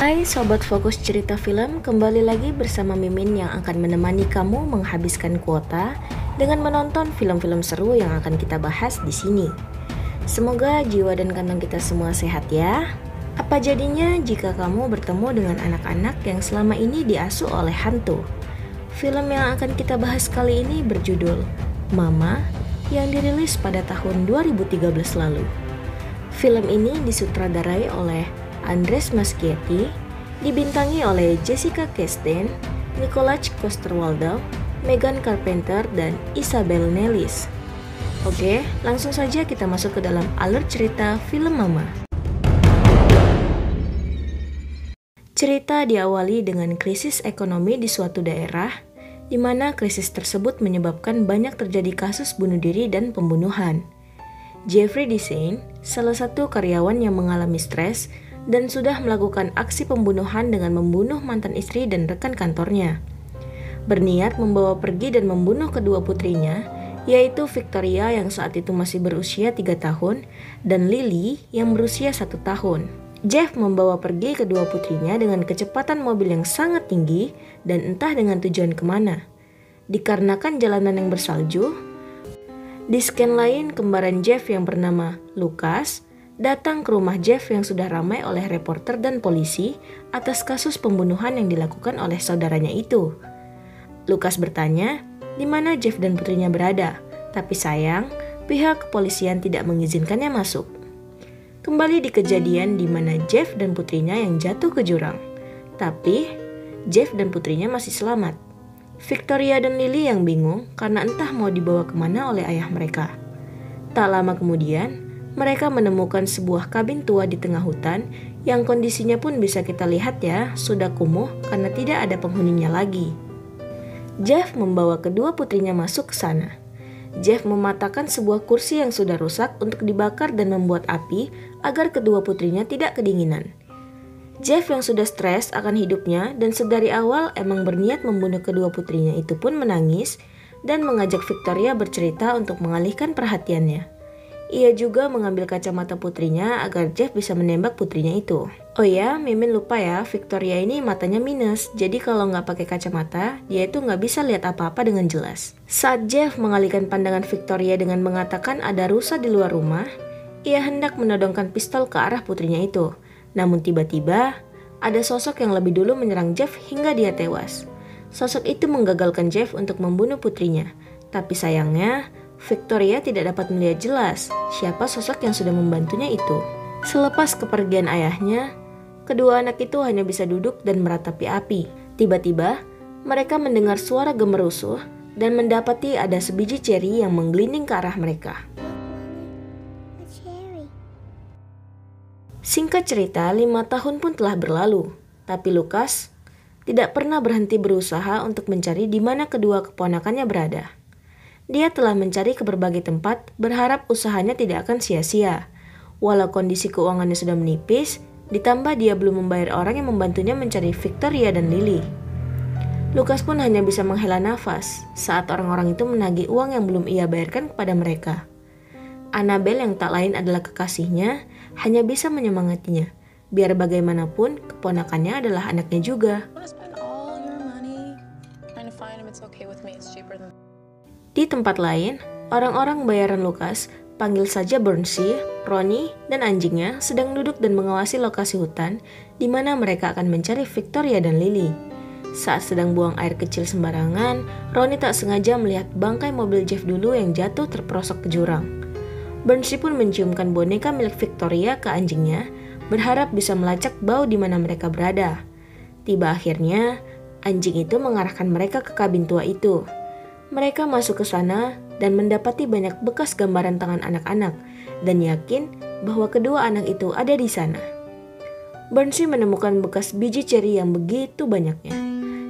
Hai Sobat Fokus Cerita Film, kembali lagi bersama Mimin yang akan menemani kamu menghabiskan kuota dengan menonton film-film seru yang akan kita bahas di sini. Semoga jiwa dan kantong kita semua sehat ya. Apa jadinya jika kamu bertemu dengan anak-anak yang selama ini diasuh oleh hantu? Film yang akan kita bahas kali ini berjudul Mama, yang dirilis pada tahun 2013 lalu. Film ini disutradarai oleh Andres Muschietti, dibintangi oleh Jessica Chastain, Nicholas Coster-Waldau, Megan Carpenter, dan Isabel Nellis. Oke, langsung saja kita masuk ke dalam alur cerita film Mama. Cerita diawali dengan krisis ekonomi di suatu daerah, di mana krisis tersebut menyebabkan banyak terjadi kasus bunuh diri dan pembunuhan. Jeffrey Desain, salah satu karyawan yang mengalami stres dan sudah melakukan aksi pembunuhan dengan membunuh mantan istri dan rekan kantornya. Berniat membawa pergi dan membunuh kedua putrinya, yaitu Victoria yang saat itu masih berusia 3 tahun dan Lily yang berusia 1 tahun. Jeff membawa pergi kedua putrinya dengan kecepatan mobil yang sangat tinggi dan entah dengan tujuan kemana. Dikarenakan jalanan yang bersalju, di scan lain kembaran Jeff yang bernama Lucas datang ke rumah Jeff yang sudah ramai oleh reporter dan polisi atas kasus pembunuhan yang dilakukan oleh saudaranya itu. Lucas bertanya di mana Jeff dan putrinya berada, tapi sayang pihak kepolisian tidak mengizinkannya masuk. Kembali di kejadian di mana Jeff dan putrinya yang jatuh ke jurang, tapi Jeff dan putrinya masih selamat. Victoria dan Lily yang bingung karena entah mau dibawa kemana oleh ayah mereka. Tak lama kemudian, mereka menemukan sebuah kabin tua di tengah hutan yang kondisinya pun bisa kita lihat ya, sudah kumuh karena tidak ada penghuninya lagi. Jeff membawa kedua putrinya masuk ke sana. Jeff mematahkan sebuah kursi yang sudah rusak untuk dibakar dan membuat api agar kedua putrinya tidak kedinginan. Jeff yang sudah stres akan hidupnya dan sedari awal emang berniat membunuh kedua putrinya itu pun menangis dan mengajak Victoria bercerita untuk mengalihkan perhatiannya. Ia juga mengambil kacamata putrinya agar Jeff bisa menembak putrinya itu. Oh ya, Mimin lupa ya, Victoria ini matanya minus, jadi kalau nggak pakai kacamata, dia itu nggak bisa lihat apa-apa dengan jelas. Saat Jeff mengalihkan pandangan Victoria dengan mengatakan ada rusa di luar rumah, ia hendak menodongkan pistol ke arah putrinya itu. Namun tiba-tiba, ada sosok yang lebih dulu menyerang Jeff hingga dia tewas. Sosok itu menggagalkan Jeff untuk membunuh putrinya, tapi sayangnya, Victoria tidak dapat melihat jelas siapa sosok yang sudah membantunya itu. Selepas kepergian ayahnya, kedua anak itu hanya bisa duduk dan meratapi api. Tiba-tiba, mereka mendengar suara gemerusuh dan mendapati ada sebiji ceri yang menggelinding ke arah mereka. Singkat cerita, 5 tahun pun telah berlalu, tapi Lucas tidak pernah berhenti berusaha untuk mencari di mana kedua keponakannya berada. Dia telah mencari ke berbagai tempat, berharap usahanya tidak akan sia-sia. Walau kondisi keuangannya sudah menipis, ditambah dia belum membayar orang yang membantunya mencari Victoria dan Lily. Lucas pun hanya bisa menghela nafas saat orang-orang itu menagih uang yang belum ia bayarkan kepada mereka. Annabelle yang tak lain adalah kekasihnya, hanya bisa menyemangatinya. Biar bagaimanapun, keponakannya adalah anaknya juga. Di tempat lain, orang-orang bayaran Lucas, panggil saja Bernsey, Ronnie, dan anjingnya sedang duduk dan mengawasi lokasi hutan di mana mereka akan mencari Victoria dan Lily. Saat sedang buang air kecil sembarangan, Ronnie tak sengaja melihat bangkai mobil Jeff dulu yang jatuh terperosok ke jurang. Bernsey pun menciumkan boneka milik Victoria ke anjingnya, berharap bisa melacak bau di mana mereka berada. Tiba akhirnya, anjing itu mengarahkan mereka ke kabin tua itu. Mereka masuk ke sana dan mendapati banyak bekas gambaran tangan anak-anak dan yakin bahwa kedua anak itu ada di sana. Bernsey menemukan bekas biji ceri yang begitu banyaknya.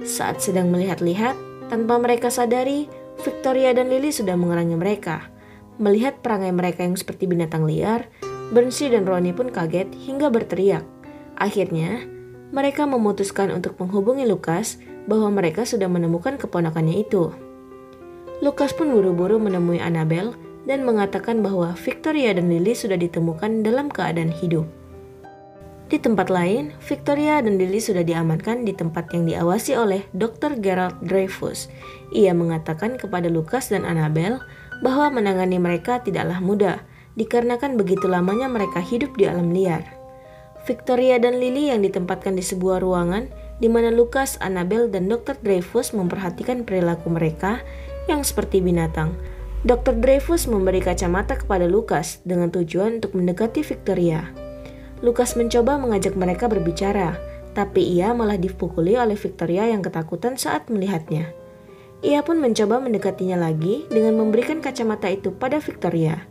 Saat sedang melihat-lihat, tanpa mereka sadari, Victoria dan Lily sudah mengerangi mereka. Melihat perangai mereka yang seperti binatang liar, Bernsey dan Ronnie pun kaget hingga berteriak. Akhirnya, mereka memutuskan untuk menghubungi Lucas bahwa mereka sudah menemukan keponakannya itu. Lucas pun buru-buru menemui Annabelle dan mengatakan bahwa Victoria dan Lily sudah ditemukan dalam keadaan hidup. Di tempat lain, Victoria dan Lily sudah diamankan di tempat yang diawasi oleh Dr. Gerald Dreyfus. Ia mengatakan kepada Lucas dan Annabelle bahwa menangani mereka tidaklah mudah, dikarenakan begitu lamanya mereka hidup di alam liar. Victoria dan Lily yang ditempatkan di sebuah ruangan di mana Lucas, Annabelle, dan Dr. Dreyfus memperhatikan perilaku mereka yang seperti binatang. Dr. Dreyfus memberi kacamata kepada Lucas dengan tujuan untuk mendekati Victoria. Lucas mencoba mengajak mereka berbicara, tapi ia malah dipukuli oleh Victoria yang ketakutan saat melihatnya. Ia pun mencoba mendekatinya lagi dengan memberikan kacamata itu pada Victoria.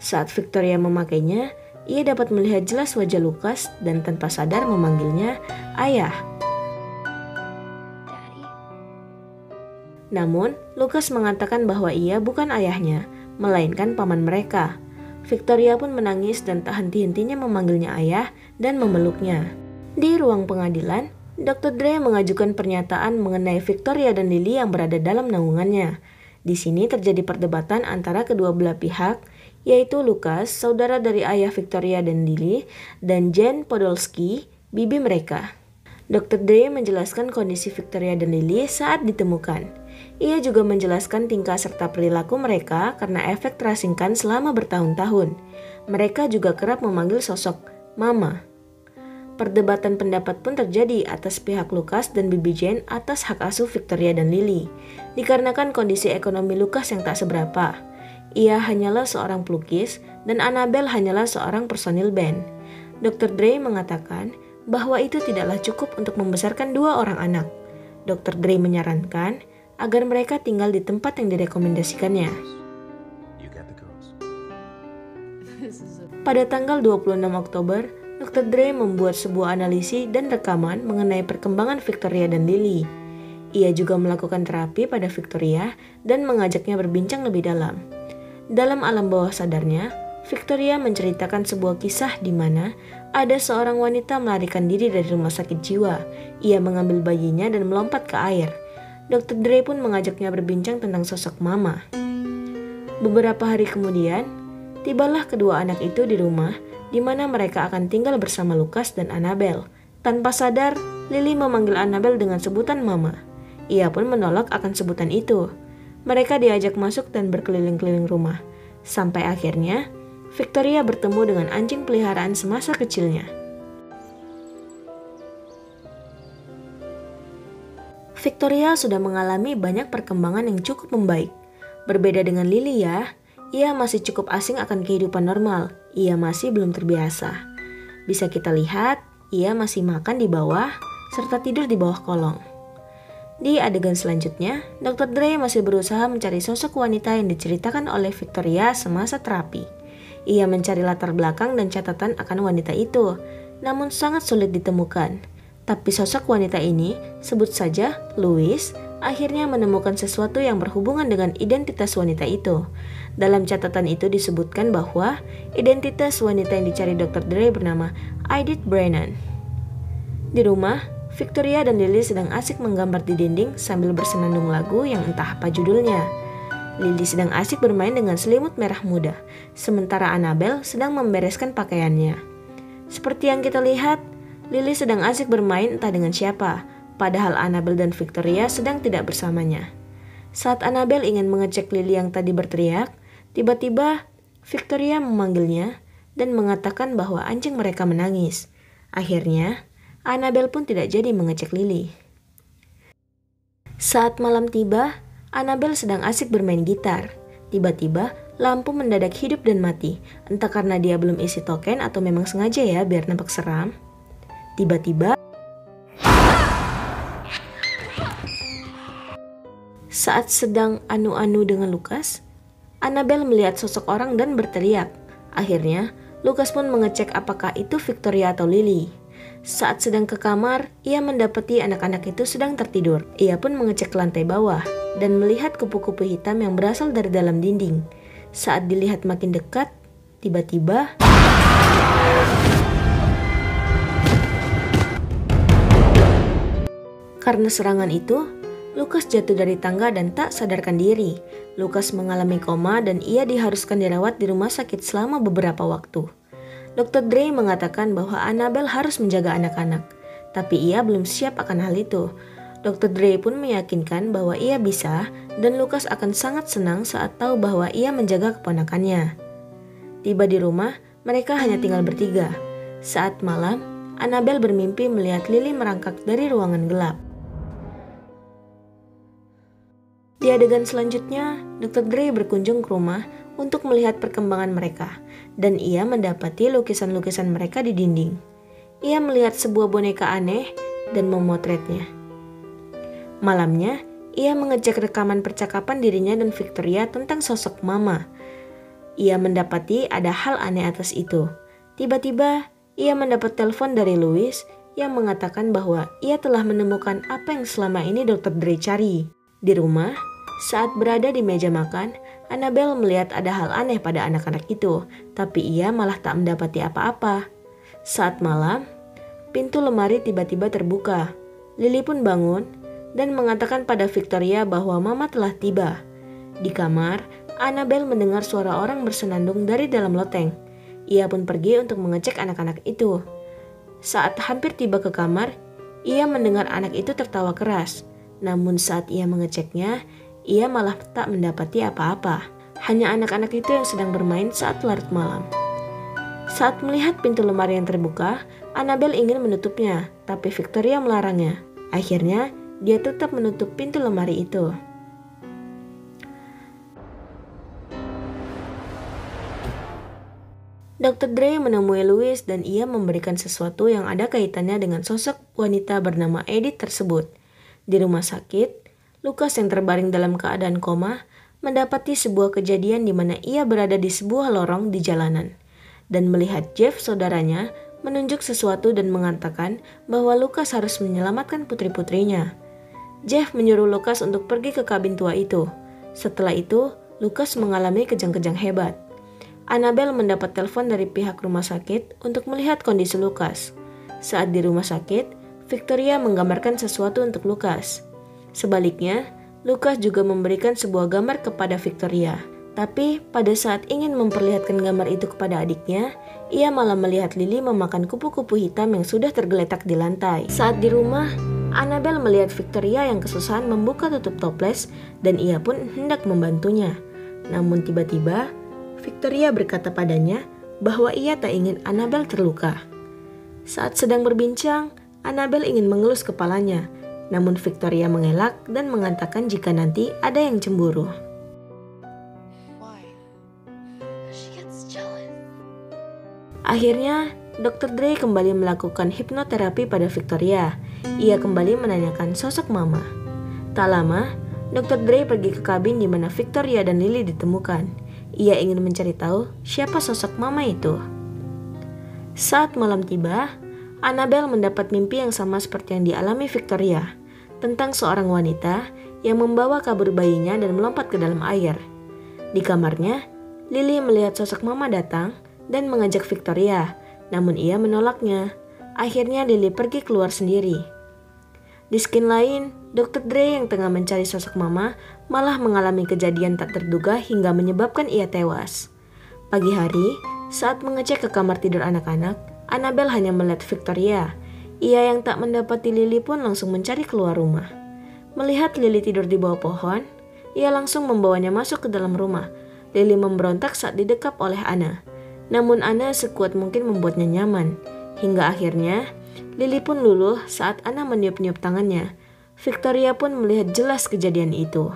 Saat Victoria memakainya, ia dapat melihat jelas wajah Lucas dan tanpa sadar memanggilnya ayah. Namun, Lucas mengatakan bahwa ia bukan ayahnya, melainkan paman mereka. Victoria pun menangis dan tak henti-hentinya memanggilnya ayah dan memeluknya. Di ruang pengadilan, Dr. Dre mengajukan pernyataan mengenai Victoria dan Lily yang berada dalam naungannya. Di sini terjadi perdebatan antara kedua belah pihak, yaitu Lucas, saudara dari ayah Victoria dan Lily, dan Jane Podolsky, bibi mereka. Dr. Dre menjelaskan kondisi Victoria dan Lily saat ditemukan. Ia juga menjelaskan tingkah serta perilaku mereka karena efek terasingkan selama bertahun-tahun. Mereka juga kerap memanggil sosok Mama. Perdebatan pendapat pun terjadi atas pihak Lucas dan bibi Jane atas hak asuh Victoria dan Lily, dikarenakan kondisi ekonomi Lucas yang tak seberapa. Ia hanyalah seorang pelukis dan Annabelle hanyalah seorang personil band. Dr. Dre mengatakan bahwa itu tidaklah cukup untuk membesarkan dua orang anak. Dr. Dre menyarankan agar mereka tinggal di tempat yang direkomendasikannya. Pada tanggal 26 Oktober, Dr. Dre membuat sebuah analisis dan rekaman mengenai perkembangan Victoria dan Lily. Ia juga melakukan terapi pada Victoria dan mengajaknya berbincang lebih dalam. Dalam alam bawah sadarnya, Victoria menceritakan sebuah kisah di mana ada seorang wanita melarikan diri dari rumah sakit jiwa. Ia mengambil bayinya dan melompat ke air. Dr. Dre pun mengajaknya berbincang tentang sosok Mama. Beberapa hari kemudian, tibalah kedua anak itu di rumah di mana mereka akan tinggal bersama Lucas dan Annabelle. Tanpa sadar, Lily memanggil Annabelle dengan sebutan Mama. Ia pun menolak akan sebutan itu. Mereka diajak masuk dan berkeliling-keliling rumah. Sampai akhirnya, Victoria bertemu dengan anjing peliharaan semasa kecilnya. Victoria sudah mengalami banyak perkembangan yang cukup membaik. Berbeda dengan Lily ya, ia masih cukup asing akan kehidupan normal. Ia masih belum terbiasa. Bisa kita lihat, ia masih makan di bawah, serta tidur di bawah kolong. Di adegan selanjutnya, Dr. Dre masih berusaha mencari sosok wanita yang diceritakan oleh Victoria semasa terapi. Ia mencari latar belakang dan catatan akan wanita itu, namun sangat sulit ditemukan. Tapi sosok wanita ini, sebut saja Louise, akhirnya menemukan sesuatu yang berhubungan dengan identitas wanita itu. Dalam catatan itu disebutkan bahwa identitas wanita yang dicari Dr. Dre bernama Edith Brennan. Di rumah, Victoria dan Lily sedang asik menggambar di dinding sambil bersenandung lagu yang entah apa judulnya. Lily sedang asik bermain dengan selimut merah muda, sementara Annabelle sedang membereskan pakaiannya. Seperti yang kita lihat, Lily sedang asik bermain entah dengan siapa, padahal Annabelle dan Victoria sedang tidak bersamanya. Saat Annabelle ingin mengecek Lily yang tadi berteriak, tiba-tiba Victoria memanggilnya dan mengatakan bahwa anjing mereka menangis. Akhirnya, Annabelle pun tidak jadi mengecek Lily. Saat malam tiba, Annabelle sedang asik bermain gitar. Tiba-tiba, lampu mendadak hidup dan mati, entah karena dia belum isi token atau memang sengaja ya biar nampak seram. Tiba-tiba, saat sedang anu-anu dengan Lucas, Annabelle melihat sosok orang dan berteriak. Akhirnya, Lucas pun mengecek apakah itu Victoria atau Lily. Saat sedang ke kamar, ia mendapati anak-anak itu sedang tertidur. Ia pun mengecek lantai bawah dan melihat kupu-kupu hitam yang berasal dari dalam dinding. Saat dilihat makin dekat, tiba-tiba karena serangan itu, Lucas jatuh dari tangga dan tak sadarkan diri. Lucas mengalami koma dan ia diharuskan dirawat di rumah sakit selama beberapa waktu. Dr. Dre mengatakan bahwa Annabelle harus menjaga anak-anak, tapi ia belum siap akan hal itu. Dr. Dre pun meyakinkan bahwa ia bisa dan Lucas akan sangat senang saat tahu bahwa ia menjaga keponakannya. Tiba di rumah, mereka hanya tinggal bertiga. Saat malam, Annabelle bermimpi melihat Lily merangkak dari ruangan gelap. Di adegan selanjutnya, Dr. Dre berkunjung ke rumah untuk melihat perkembangan mereka, dan ia mendapati lukisan-lukisan mereka di dinding. Ia melihat sebuah boneka aneh dan memotretnya. Malamnya, ia mengecek rekaman percakapan dirinya dan Victoria tentang sosok Mama. Ia mendapati ada hal aneh atas itu. Tiba-tiba, ia mendapat telepon dari Louis yang mengatakan bahwa ia telah menemukan apa yang selama ini Dr. Dre cari. Di rumah, saat berada di meja makan, Annabelle melihat ada hal aneh pada anak-anak itu, tapi ia malah tak mendapati apa-apa. Saat malam, pintu lemari tiba-tiba terbuka. Lily pun bangun dan mengatakan pada Victoria bahwa Mama telah tiba. Di kamar, Annabelle mendengar suara orang bersenandung dari dalam loteng. Ia pun pergi untuk mengecek anak-anak itu. Saat hampir tiba ke kamar, ia mendengar anak itu tertawa keras. Namun saat ia mengeceknya, ia malah tak mendapati apa-apa. Hanya anak-anak itu yang sedang bermain saat larut malam. Saat melihat pintu lemari yang terbuka, Annabelle ingin menutupnya, tapi Victoria melarangnya. Akhirnya, dia tetap menutup pintu lemari itu. Dr. Dre menemui Louis dan ia memberikan sesuatu yang ada kaitannya dengan sosok wanita bernama Edith tersebut. Di rumah sakit, Lucas yang terbaring dalam keadaan koma mendapati sebuah kejadian di mana ia berada di sebuah lorong di jalanan dan melihat Jeff saudaranya menunjuk sesuatu dan mengatakan bahwa Lucas harus menyelamatkan putri-putrinya. Jeff menyuruh Lucas untuk pergi ke kabin tua itu. Setelah itu, Lucas mengalami kejang-kejang hebat. Annabelle mendapat telepon dari pihak rumah sakit untuk melihat kondisi Lucas. Saat di rumah sakit, Victoria menggambarkan sesuatu untuk Lucas. Sebaliknya, Lucas juga memberikan sebuah gambar kepada Victoria. Tapi pada saat ingin memperlihatkan gambar itu kepada adiknya, ia malah melihat Lily memakan kupu-kupu hitam yang sudah tergeletak di lantai. Saat di rumah, Annabelle melihat Victoria yang kesusahan membuka tutup toples dan ia pun hendak membantunya. Namun tiba-tiba, Victoria berkata padanya bahwa ia tak ingin Annabelle terluka. Saat sedang berbincang, Annabelle ingin mengelus kepalanya, namun Victoria mengelak dan mengatakan jika nanti ada yang cemburu. Akhirnya, Dr. Dre kembali melakukan hipnoterapi pada Victoria. Ia kembali menanyakan sosok Mama. Tak lama, Dr. Dre pergi ke kabin di mana Victoria dan Lily ditemukan. Ia ingin mencari tahu siapa sosok Mama itu. Saat malam tiba, Annabelle mendapat mimpi yang sama seperti yang dialami Victoria, tentang seorang wanita yang membawa kabur bayinya dan melompat ke dalam air. Di kamarnya, Lily melihat sosok Mama datang dan mengajak Victoria, namun ia menolaknya. Akhirnya Lily pergi keluar sendiri. Di skin lain, Dr. Dre yang tengah mencari sosok Mama malah mengalami kejadian tak terduga hingga menyebabkan ia tewas. Pagi hari, saat mengecek ke kamar tidur anak-anak, Annabelle hanya melihat Victoria. Ia yang tak mendapati Lily pun langsung mencari keluar rumah. Melihat Lily tidur di bawah pohon, ia langsung membawanya masuk ke dalam rumah. Lily memberontak saat didekap oleh Anna. Namun Anna sekuat mungkin membuatnya nyaman. Hingga akhirnya, Lily pun luluh saat Anna meniup-niup tangannya. Victoria pun melihat jelas kejadian itu.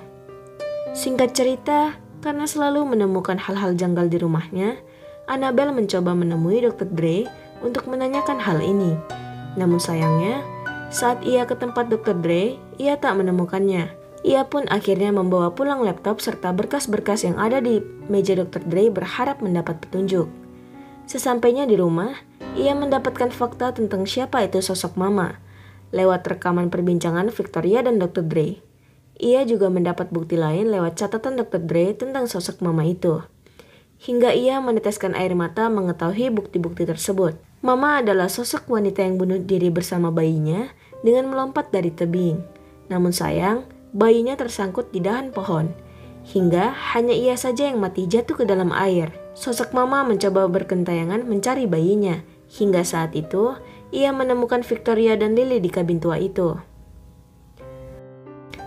Singkat cerita, karena selalu menemukan hal-hal janggal di rumahnya, Annabelle mencoba menemui Dr. Dre untuk menanyakan hal ini. Namun sayangnya, saat ia ke tempat Dr. Dre, ia tak menemukannya. Ia pun akhirnya membawa pulang laptop serta berkas-berkas yang ada di meja Dr. Dre berharap mendapat petunjuk. Sesampainya di rumah, ia mendapatkan fakta tentang siapa itu sosok Mama, lewat rekaman perbincangan Victoria dan Dr. Dre. Ia juga mendapat bukti lain lewat catatan Dr. Dre tentang sosok Mama itu. Hingga ia meneteskan air mata mengetahui bukti-bukti tersebut. Mama adalah sosok wanita yang bunuh diri bersama bayinya dengan melompat dari tebing. Namun sayang, bayinya tersangkut di dahan pohon. hingga hanya ia saja yang mati jatuh ke dalam air. Sosok mama mencoba bergentayangan mencari bayinya. Hingga saat itu, ia menemukan Victoria dan Lily di kabin tua itu.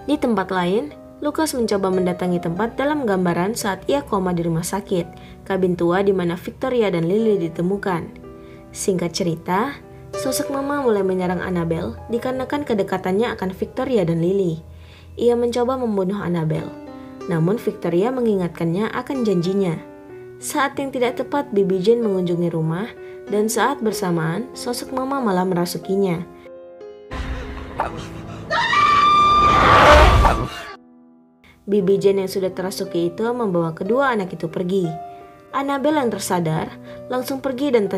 Di tempat lain, Lucas mencoba mendatangi tempat dalam gambaran saat ia koma di rumah sakit, kabin tua di mana Victoria dan Lily ditemukan. Singkat cerita, sosok mama mulai menyerang Annabelle dikarenakan kedekatannya akan Victoria dan Lily. Ia mencoba membunuh Annabelle, namun Victoria mengingatkannya akan janjinya. Saat yang tidak tepat, Bibi Jane mengunjungi rumah, dan saat bersamaan, sosok mama malah merasukinya. Bibi Jane yang sudah terasuki itu membawa kedua anak itu pergi. Annabelle yang tersadar langsung pergi dan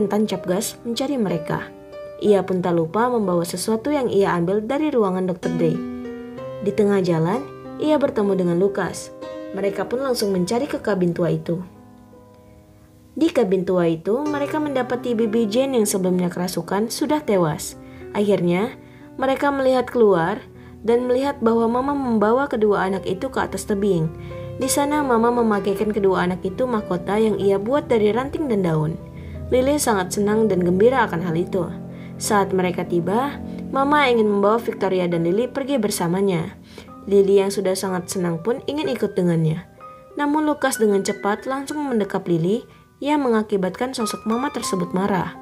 tancap gas mencari mereka. Ia pun tak lupa membawa sesuatu yang ia ambil dari ruangan Dr. Day. Di tengah jalan, ia bertemu dengan Lucas. Mereka pun langsung mencari ke kabin tua itu. Di kabin tua itu, mereka mendapati Bibi Jane yang sebelumnya kerasukan sudah tewas. Akhirnya, mereka melihat keluar dan melihat bahwa Mama membawa kedua anak itu ke atas tebing. Di sana, Mama memakaikan kedua anak itu mahkota yang ia buat dari ranting dan daun. Lily sangat senang dan gembira akan hal itu. Saat mereka tiba, Mama ingin membawa Victoria dan Lily pergi bersamanya. Lily yang sudah sangat senang pun ingin ikut dengannya. Namun Lucas dengan cepat langsung mendekap Lily yang mengakibatkan sosok Mama tersebut marah.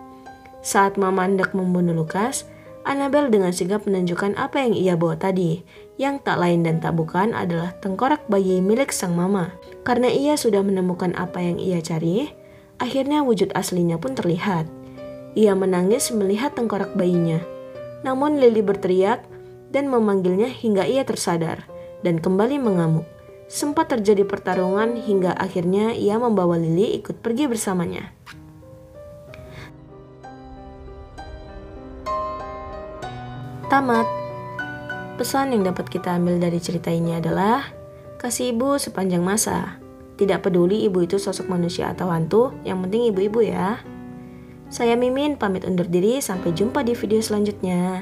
Saat Mama hendak membunuh Lucas, Annabelle dengan sigap menunjukkan apa yang ia bawa tadi, yang tak lain dan tak bukan adalah tengkorak bayi milik sang Mama. Karena ia sudah menemukan apa yang ia cari, akhirnya wujud aslinya pun terlihat. Ia menangis melihat tengkorak bayinya. Namun Lily berteriak dan memanggilnya hingga ia tersadar dan kembali mengamuk. Sempat terjadi pertarungan hingga akhirnya ia membawa Lily ikut pergi bersamanya. Tamat. Pesan yang dapat kita ambil dari cerita ini adalah kasih ibu sepanjang masa. Tidak peduli ibu itu sosok manusia atau hantu, yang penting ibu-ibu ya. Saya Mimin pamit undur diri, sampai jumpa di video selanjutnya.